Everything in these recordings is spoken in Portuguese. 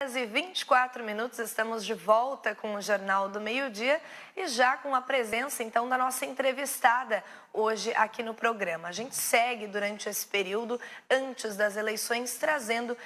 E 24 minutos, estamos de volta com o Jornal do Meio-Dia e já com a presença, então, da nossa entrevistada hoje aqui no programa. A gente segue durante esse período, antes das eleições, trazendo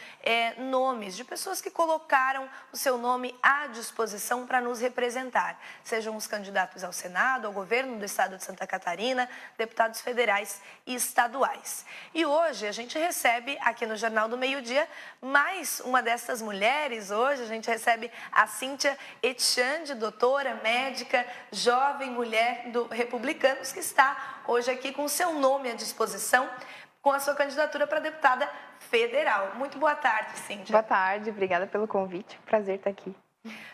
nomes de pessoas que colocaram o seu nome à disposição para nos representar. Sejam os candidatos ao Senado, ao governo do estado de Santa Catarina, deputados federais e estaduais. E hoje a gente recebe aqui no Jornal do Meio-Dia mais uma dessas mulheres. Hoje a gente recebe a Cíntia Etchande, doutora, médica, jovem mulher do Republicanos, que está hoje aqui com o seu nome à disposição, com a sua candidatura para deputada federal. Muito boa tarde, Cíntia. Boa tarde, obrigada pelo convite. Prazer estar aqui.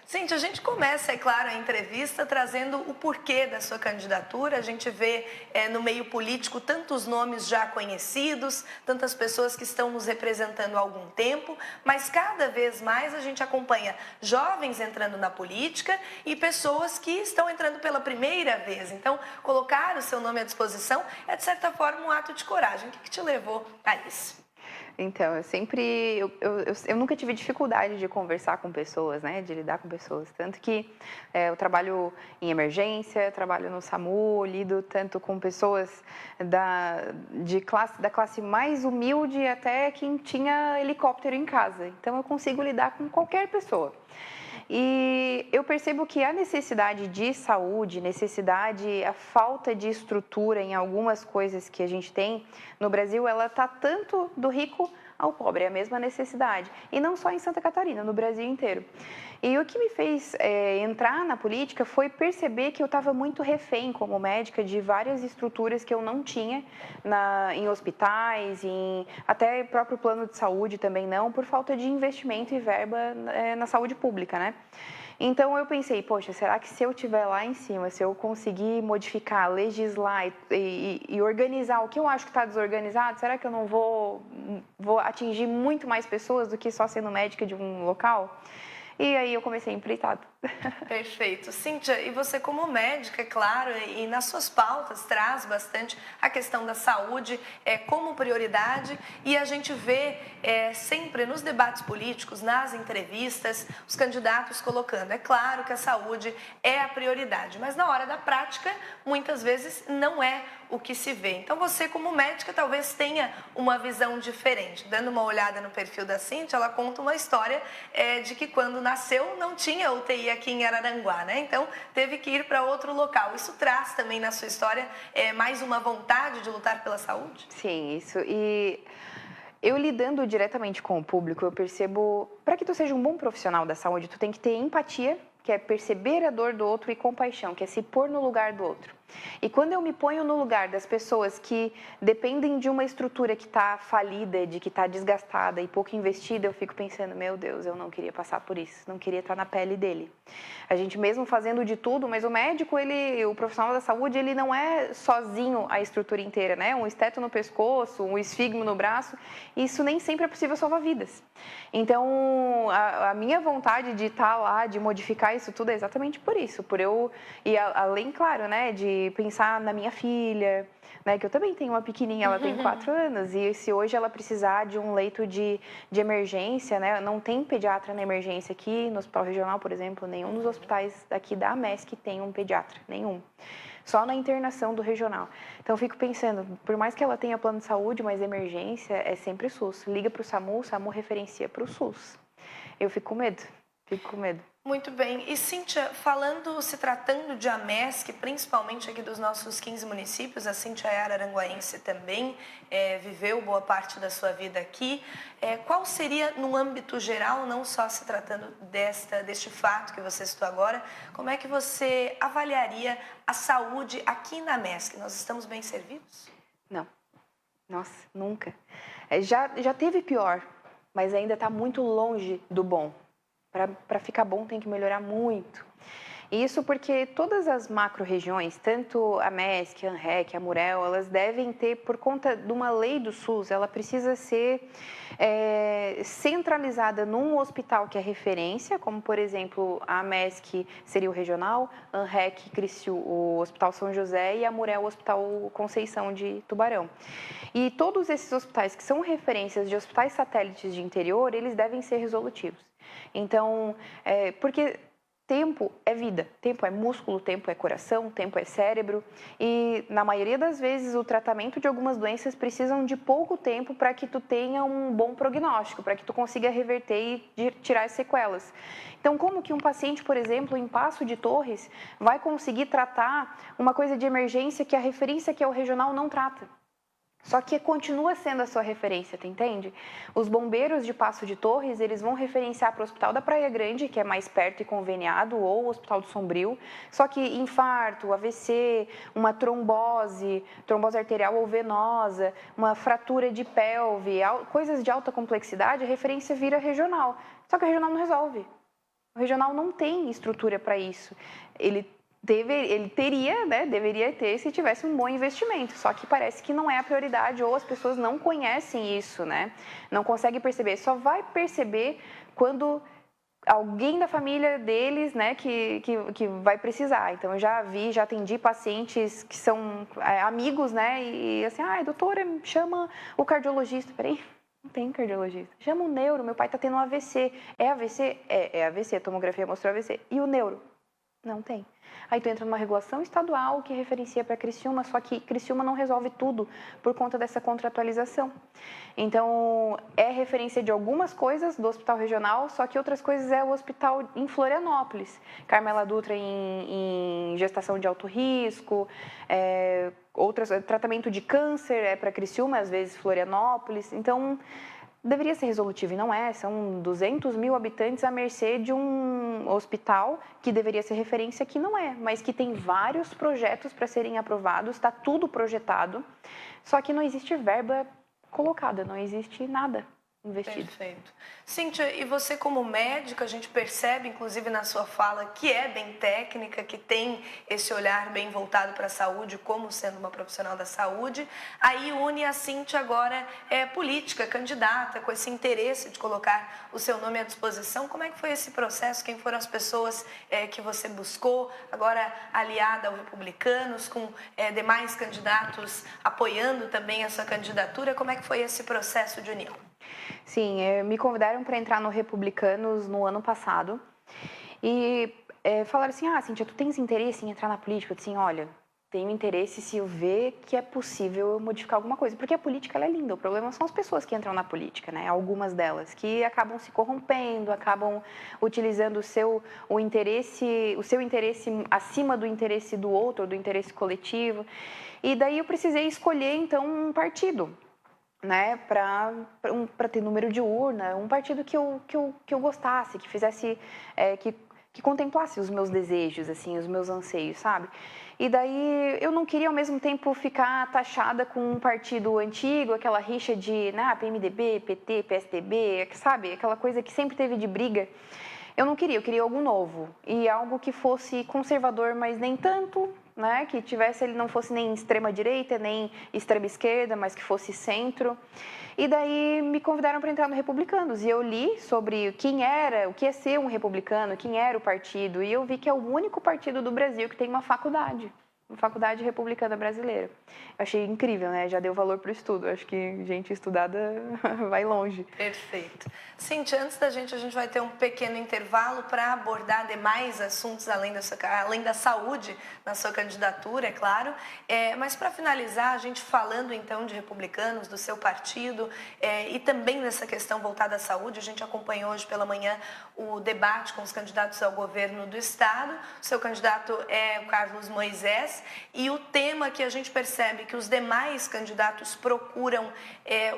Cíntia, a gente começa, é claro, a entrevista trazendo o porquê da sua candidatura. A gente vê no meio político tantos nomes já conhecidos, tantas pessoas que estão nos representando há algum tempo, mas cada vez mais a gente acompanha jovens entrando na política e pessoas que estão entrando pela primeira vez. Então, colocar o seu nome à disposição é, de certa forma, um ato de coragem. O que te levou a isso? Então, eu nunca tive dificuldade de conversar com pessoas, né, de lidar com pessoas, tanto que eu trabalho em emergência, trabalho no SAMU, lido tanto com pessoas da classe mais humilde até quem tinha helicóptero em casa, então eu consigo lidar com qualquer pessoa. E eu percebo que a necessidade de saúde, a falta de estrutura em algumas coisas que a gente tem no Brasil, ela está tanto do rico ao pobre, é a mesma necessidade. E não só em Santa Catarina, no Brasil inteiro. E o que me fez entrar na política foi perceber que eu estava muito refém como médica de várias estruturas que eu não tinha em hospitais, até próprio plano de saúde também não, por falta de investimento e verba na saúde pública, né? Então eu pensei, poxa, será que se eu estiver lá em cima, se eu conseguir modificar, legislar e organizar o que eu acho que está desorganizado, será que eu não vou atingir muito mais pessoas do que só sendo médica de um local? E aí eu comecei empreitado. Perfeito. Cíntia, e você como médica, é claro, e nas suas pautas traz bastante a questão da saúde como prioridade, e a gente vê sempre nos debates políticos, nas entrevistas, os candidatos colocando, é claro que a saúde é a prioridade, mas na hora da prática, muitas vezes não é o que se vê. Então você como médica talvez tenha uma visão diferente. Dando uma olhada no perfil da Cíntia, ela conta uma história de que quando nasceu não tinha UTI aqui em Araranguá, né? Então teve que ir para outro local. Isso traz também na sua história mais uma vontade de lutar pela saúde? Sim, isso. E eu lidando diretamente com o público, eu percebo, para que tu seja um bom profissional da saúde, tu tem que ter empatia, que é perceber a dor do outro, e compaixão, que é se pôr no lugar do outro. E quando eu me ponho no lugar das pessoas que dependem de uma estrutura que está falida, de que está desgastada e pouco investida, eu fico pensando, meu Deus, eu não queria passar por isso, não queria estar na pele dele. A gente mesmo fazendo de tudo, mas o médico, o profissional da saúde, ele não é sozinho a estrutura inteira, né? Um esteto no pescoço, um esfigmo no braço, isso nem sempre é possível salvar vidas. Então, a minha vontade de estar lá, de modificar isso tudo é exatamente por isso, e além, claro, né, de pensar na minha filha, né, que eu também tenho uma pequenininha, ela tem 4 anos, e se hoje ela precisar de um leito de emergência, né, não tem pediatra na emergência aqui no Hospital Regional, por exemplo, nenhum dos hospitais aqui da AMESC tem um pediatra, nenhum. Só na internação do regional. Então, eu fico pensando, por mais que ela tenha plano de saúde, mas emergência é sempre SUS. Liga para o SAMU referencia para o SUS. Eu fico com medo, Muito bem. E Cíntia, se tratando de AMESC, principalmente aqui dos nossos 15 municípios, a Cíntia é araranguaense também, viveu boa parte da sua vida aqui. Qual seria, no âmbito geral, não só se tratando deste fato que você citou agora, como é que você avaliaria a saúde aqui na AMESC? Nós estamos bem servidos? Não. Nossa, nunca. Já teve pior, mas ainda está muito longe do bom. Para ficar bom tem que melhorar muito. Isso porque todas as macro-regiões, tanto a MESC, a ANREC, a Murel, elas devem ter, por conta de uma lei do SUS, ela precisa ser centralizada num hospital que é referência, como, por exemplo, a MESC seria o regional, a ANREC, o Hospital São José, e a Murel, o Hospital Conceição de Tubarão. E todos esses hospitais que são referências de hospitais satélites de interior, eles devem ser resolutivos. Então, porque tempo é vida, tempo é músculo, tempo é coração, tempo é cérebro e na maioria das vezes o tratamento de algumas doenças precisam de pouco tempo para que tu tenha um bom prognóstico, para que tu consiga reverter e tirar as sequelas. Então, como que um paciente, por exemplo, em Paço de Torres, vai conseguir tratar uma coisa de emergência que a referência que é o regional não trata? Só que continua sendo a sua referência, tu entende? Os bombeiros de Paço de Torres, eles vão referenciar para o Hospital da Praia Grande, que é mais perto e conveniado, ou o Hospital do Sombrio. Só que infarto, AVC, uma trombose arterial ou venosa, uma fratura de pelve, coisas de alta complexidade, a referência vira regional. Só que o regional não resolve. O regional não tem estrutura para isso. Ele teria, né, deveria ter se tivesse um bom investimento, só que parece que não é a prioridade ou as pessoas não conhecem isso, né? Não conseguem perceber, só vai perceber quando alguém da família deles, né, que vai precisar. Então, eu já atendi pacientes que são amigos, né, e assim, doutora, chama o cardiologista. Peraí, não tem cardiologista. Chama o neuro, meu pai tá tendo um AVC. É AVC? É AVC, a tomografia mostrou AVC. E o neuro? Não tem. Aí tu entra numa regulação estadual que referencia para Criciúma, só que Criciúma não resolve tudo por conta dessa contratualização. Então, é referência de algumas coisas do hospital regional, só que outras coisas é o hospital em Florianópolis. Carmela Dutra em gestação de alto risco, tratamento de câncer é para Criciúma, às vezes Florianópolis. Então, deveria ser resolutivo e não é, são 200 mil habitantes à mercê de um hospital que deveria ser referência, que não é, mas que tem vários projetos para serem aprovados, está tudo projetado, só que não existe verba colocada, não existe nada investido. Perfeito. Cíntia, e você como médica, a gente percebe, inclusive na sua fala, que é bem técnica, que tem esse olhar bem voltado para a saúde, como sendo uma profissional da saúde, aí une a Cíntia agora política, candidata, com esse interesse de colocar o seu nome à disposição. Como é que foi esse processo? Quem foram as pessoas que você buscou, agora aliada ao Republicanos, com demais candidatos apoiando também a sua candidatura? Como é que foi esse processo de união? Sim, me convidaram para entrar no Republicanos no ano passado e falaram assim, Cíntia, tu tens interesse em entrar na política? Eu disse assim, olha, tenho interesse se eu ver que é possível eu modificar alguma coisa, porque a política ela é linda, o problema são as pessoas que entram na política, né? Algumas delas, que acabam se corrompendo, acabam utilizando o seu interesse acima do interesse do outro, do interesse coletivo, e daí eu precisei escolher então um partido, né, para ter número de urna, um partido que eu gostasse, que fizesse, que contemplasse os meus desejos, assim, os meus anseios, sabe? E daí eu não queria ao mesmo tempo ficar taxada com um partido antigo, aquela rixa de PMDB, PT, PSDB, sabe? Aquela coisa que sempre teve de briga. Eu não queria, eu queria algo novo e algo que fosse conservador, mas nem tanto, né? Que ele não fosse nem extrema direita, nem extrema esquerda, mas que fosse centro. E daí me convidaram para entrar no Republicanos e eu li sobre o que é ser um republicano, quem era o partido, e eu vi que é o único partido do Brasil que tem uma faculdade republicana brasileira. Eu achei incrível, né? Já deu valor para o estudo. Acho que gente estudada vai longe. Perfeito. Cíntia, antes a gente vai ter um pequeno intervalo para abordar demais assuntos além da saúde na sua candidatura, é claro. Mas para finalizar, a gente falando então de Republicanos, do seu partido e também dessa questão voltada à saúde, a gente acompanhou hoje pela manhã o debate com os candidatos ao governo do estado. O seu candidato é o Carlos Moisés. E o tema que a gente percebe que os demais candidatos procuram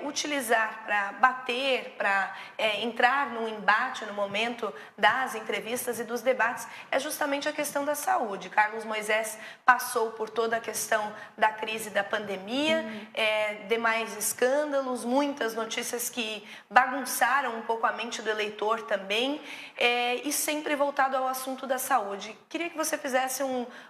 utilizar para bater, para entrar num embate no momento das entrevistas e dos debates é justamente a questão da saúde. Carlos Moisés passou por toda a questão da crise da pandemia, demais escândalos, muitas notícias que bagunçaram um pouco a mente do eleitor também, e sempre voltado ao assunto da saúde. Queria que você fizesse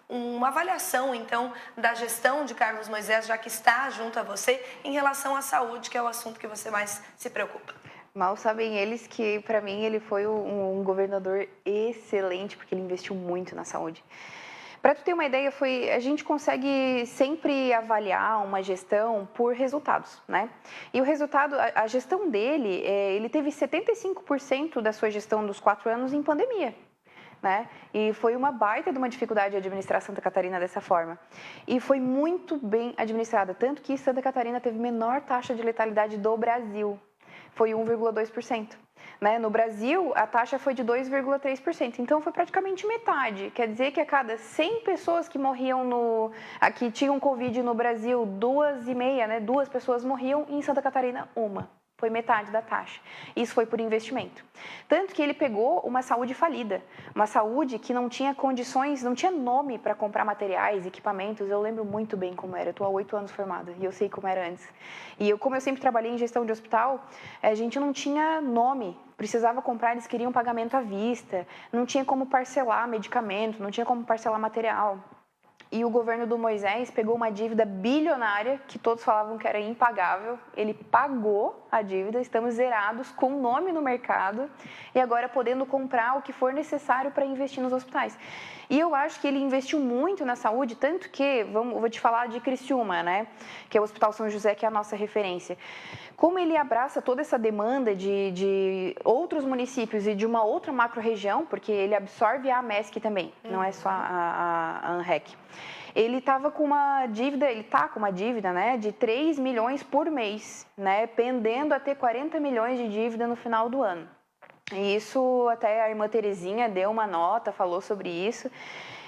uma avaliação, então, da gestão de Carlos Moisés, já que está junto a você, em relação à saúde, que é o assunto que você mais se preocupa. Mal sabem eles que, para mim, ele foi um governador excelente, porque ele investiu muito na saúde. Para tu ter uma ideia, a gente consegue sempre avaliar uma gestão por resultados, né? E o resultado, a gestão dele, ele teve 75% da sua gestão dos 4 anos em pandemia. Né? E foi uma baita de uma dificuldade administrar Santa Catarina dessa forma. E foi muito bem administrada, tanto que Santa Catarina teve menor taxa de letalidade do Brasil, foi 1,2%. Né? No Brasil, a taxa foi de 2,3%, então foi praticamente metade. Quer dizer que a cada 100 pessoas que morriam que tinham Covid no Brasil, 2,5, né? 2 pessoas morriam, em Santa Catarina, 1. Foi metade da taxa. Isso foi por investimento. Tanto que ele pegou uma saúde falida, uma saúde que não tinha condições, não tinha nome para comprar materiais, equipamentos. Eu lembro muito bem como era. Eu estou há 8 anos formada e eu sei como era antes. E como eu sempre trabalhei em gestão de hospital, a gente não tinha nome. Precisava comprar, eles queriam pagamento à vista. Não tinha como parcelar medicamento, não tinha como parcelar material. E o governo do Moisés pegou uma dívida bilionária, que todos falavam que era impagável. Ele pagou a dívida, estamos zerados, com nome no mercado, e agora podendo comprar o que for necessário para investir nos hospitais. E eu acho que ele investiu muito na saúde, tanto que, vou te falar de Criciúma, né? Que é o Hospital São José, que é a nossa referência. Como ele abraça toda essa demanda de outros municípios e de uma outra macro-região, porque ele absorve a AMESC também, não é só a ANREC. Ele estava com uma dívida, ele está com uma dívida, né, de 3 milhões por mês, né, pendendo a ter 40 milhões de dívida no final do ano. E isso até a irmã Terezinha deu uma nota, falou sobre isso.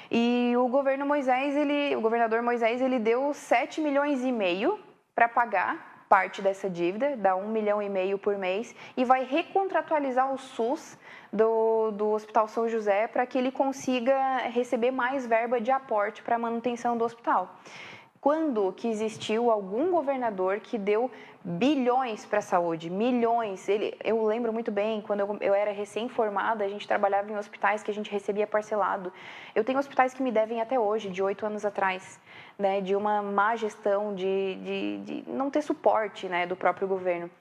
E o governador Moisés, ele deu 7 milhões e meio para pagar parte dessa dívida, dá 1,5 milhão por mês, e vai recontratualizar o SUS do Hospital São José para que ele consiga receber mais verba de aporte para a manutenção do hospital. Quando que existiu algum governador que deu bilhões para a saúde, milhões? Eu lembro muito bem, quando eu era recém-formada, a gente trabalhava em hospitais que a gente recebia parcelado. Eu tenho hospitais que me devem até hoje, de 8 anos atrás, né, de uma má gestão, de não ter suporte, né, do próprio governo.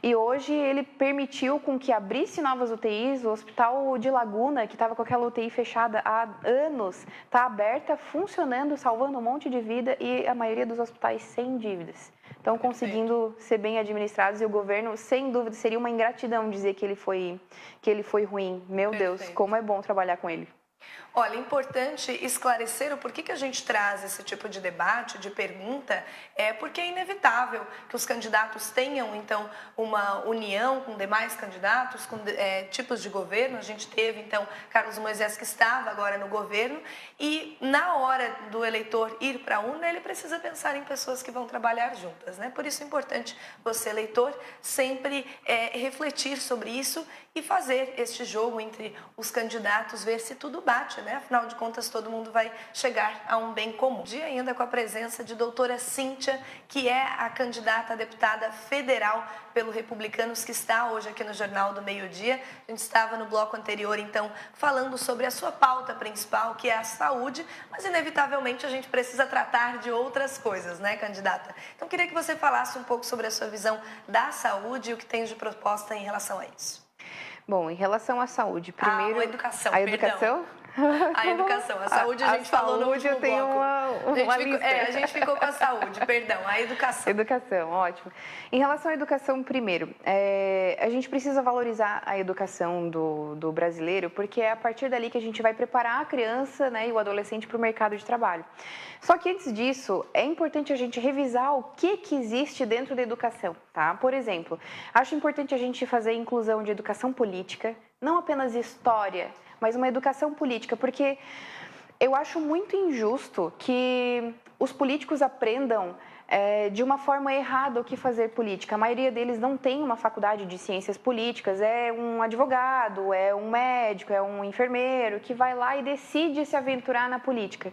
E hoje ele permitiu com que abrisse novas UTIs, o Hospital de Laguna, que estava com aquela UTI fechada há anos, está aberta, funcionando, salvando um monte de vida, e a maioria dos hospitais sem dívidas. Estão conseguindo ser bem administrados, e o governo, sem dúvida, seria uma ingratidão dizer que ele foi ruim. Meu Deus, como é bom trabalhar com ele. Olha, é importante esclarecer o porquê que a gente traz esse tipo de debate, de pergunta, porque é inevitável que os candidatos tenham, então, uma união com demais candidatos, com tipos de governo. A gente teve, então, Carlos Moisés, que estava agora no governo, e na hora do eleitor ir para a urna, ele precisa pensar em pessoas que vão trabalhar juntas, né? Por isso é importante você, eleitor, sempre refletir sobre isso e fazer este jogo entre os candidatos, ver se tudo bate, né? Afinal de contas, todo mundo vai chegar a um bem comum. Dia ainda com a presença de doutora Cíntia, que é a candidata a deputada federal pelo Republicanos, que está hoje aqui no Jornal do Meio-Dia. A gente estava no bloco anterior, então, falando sobre a sua pauta principal, que é a saúde, mas inevitavelmente a gente precisa tratar de outras coisas, né, candidata? Então, queria que você falasse um pouco sobre a sua visão da saúde e o que tem de proposta em relação a isso. Bom, em relação à saúde, primeiro... A educação, A educação? A educação, a saúde a gente falou no último eu tenho bloco. lista. A gente ficou com a saúde, perdão, a educação. Educação, ótimo. Em relação à educação, primeiro, a gente precisa valorizar a educação do brasileiro, porque é a partir dali que a gente vai preparar a criança, né, e o adolescente para o mercado de trabalho. Só que antes disso, é importante a gente revisar o que existe dentro da educação, tá? Por exemplo, acho importante a gente fazer a inclusão de educação política, não apenas história, mas uma educação política, porque eu acho muito injusto que os políticos aprendam de uma forma errada o que fazer política. A maioria deles não tem uma faculdade de ciências políticas, é um advogado, é um médico, é um enfermeiro que vai lá e decide se aventurar na política.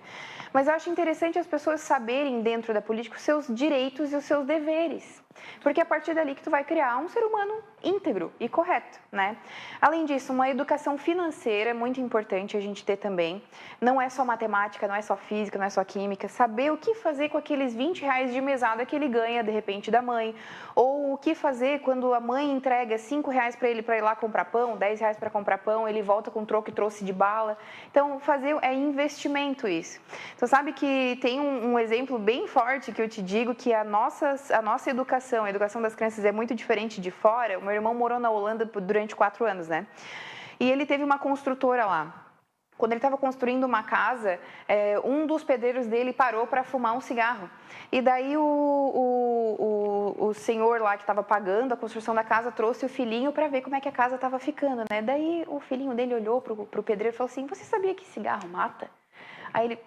Mas eu acho interessante as pessoas saberem dentro da política os seus direitos e os seus deveres. Porque é a partir dali que tu vai criar um ser humano íntegro e correto, né? Além disso, uma educação financeira é muito importante a gente ter também. Não é só matemática, não é só física, não é só química. Saber o que fazer com aqueles R$ 20 de mesada que ele ganha, de repente, da mãe. Ou o que fazer quando a mãe entrega R$ 5 para ele para ir lá comprar pão, R$ 10 para comprar pão, ele volta com o troco e trouxe de bala. Então, fazer é investimento isso. Então, sabe que tem um exemplo bem forte que eu te digo, que a nossa educação, a educação das crianças é muito diferente de fora. O meu irmão morou na Holanda durante 4 anos, né? E ele teve uma construtora lá. Quando ele estava construindo uma casa, um dos pedreiros dele parou para fumar um cigarro. E daí o senhor lá que estava pagando a construção da casa trouxe o filhinho para ver como é que a casa estava ficando, né? Daí o filhinho dele olhou para o pedreiro e falou assim: "Você sabia que cigarro mata?" Aí ele: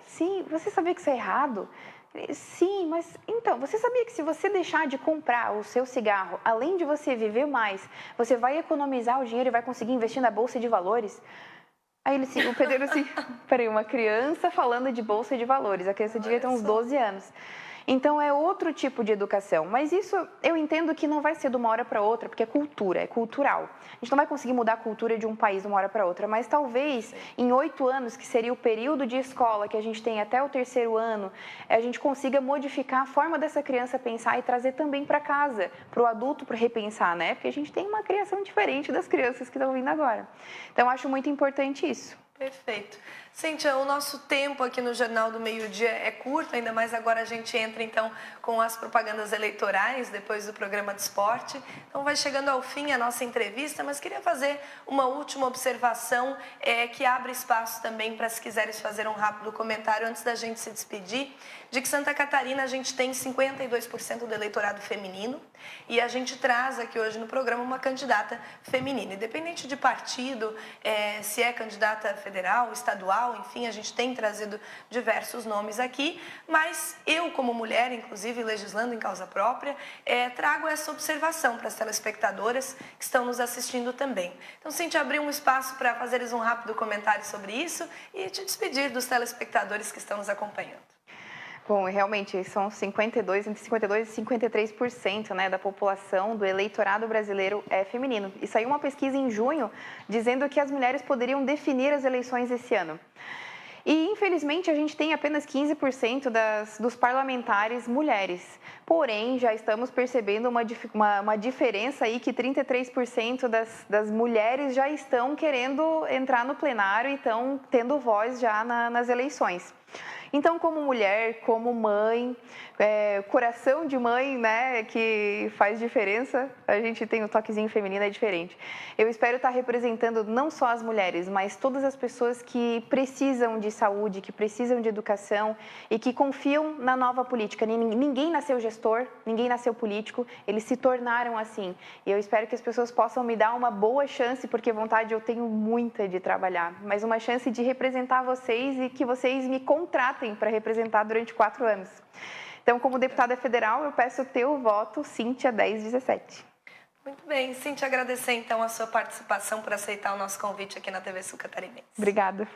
sim, você sabia que isso é errado? Sim, mas então, você sabia que se você deixar de comprar o seu cigarro, além de você viver mais, você vai economizar o dinheiro e vai conseguir investir na bolsa de valores? Aí o pedreiro assim, peraí, uma criança falando de bolsa de valores, a criança devia ter uns 12 anos. Então é outro tipo de educação, mas isso eu entendo que não vai ser de uma hora para outra, porque é cultura, é cultural. A gente não vai conseguir mudar a cultura de um país de uma hora para outra, mas talvez em 8 anos, que seria o período de escola que a gente tem até o 3º ano, a gente consiga modificar a forma dessa criança pensar e trazer também para casa, para o adulto para repensar, né? Porque a gente tem uma criação diferente das crianças que estão vindo agora. Então eu acho muito importante isso. Perfeito. Cíntia, o nosso tempo aqui no Jornal do Meio-Dia é curto, ainda mais agora a gente entra então com as propagandas eleitorais, depois do programa de esporte. Então vai chegando ao fim a nossa entrevista, mas queria fazer uma última observação que abre espaço também para, se quiseres fazer um rápido comentário antes da gente se despedir, de que Santa Catarina a gente tem 52% do eleitorado feminino e a gente traz aqui hoje no programa uma candidata feminina, independente de partido, se é candidata federal, estadual, enfim, a gente tem trazido diversos nomes aqui, mas eu, como mulher, inclusive legislando em causa própria, trago essa observação para as telespectadoras que estão nos assistindo também. Então, Cíntia, abrir um espaço para fazeres um rápido comentário sobre isso e te despedir dos telespectadores que estão nos acompanhando. Bom, realmente são entre 52% e 53%, né, da população do eleitorado brasileiro é feminino. E saiu uma pesquisa em junho dizendo que as mulheres poderiam definir as eleições esse ano. E, infelizmente, a gente tem apenas 15% dos parlamentares mulheres. Porém, já estamos percebendo uma diferença aí que 33% das mulheres já estão querendo entrar no plenário e estão tendo voz já nas eleições. Então, como mulher, como mãe, coração de mãe, né, que faz diferença, a gente tem o toquezinho feminino, é diferente. Eu espero estar representando não só as mulheres, mas todas as pessoas que precisam de saúde, que precisam de educação e que confiam na nova política. Ninguém nasceu gestor, ninguém nasceu político, eles se tornaram assim. E eu espero que as pessoas possam me dar uma boa chance, porque vontade eu tenho muita de trabalhar, mas uma chance de representar vocês e que vocês me contratem para representar durante 4 anos. Então, como deputada federal, eu peço o teu voto, Cíntia 1017. Muito bem, Cíntia, agradecer então a sua participação por aceitar o nosso convite aqui na TV Sul Catarinense. Obrigada.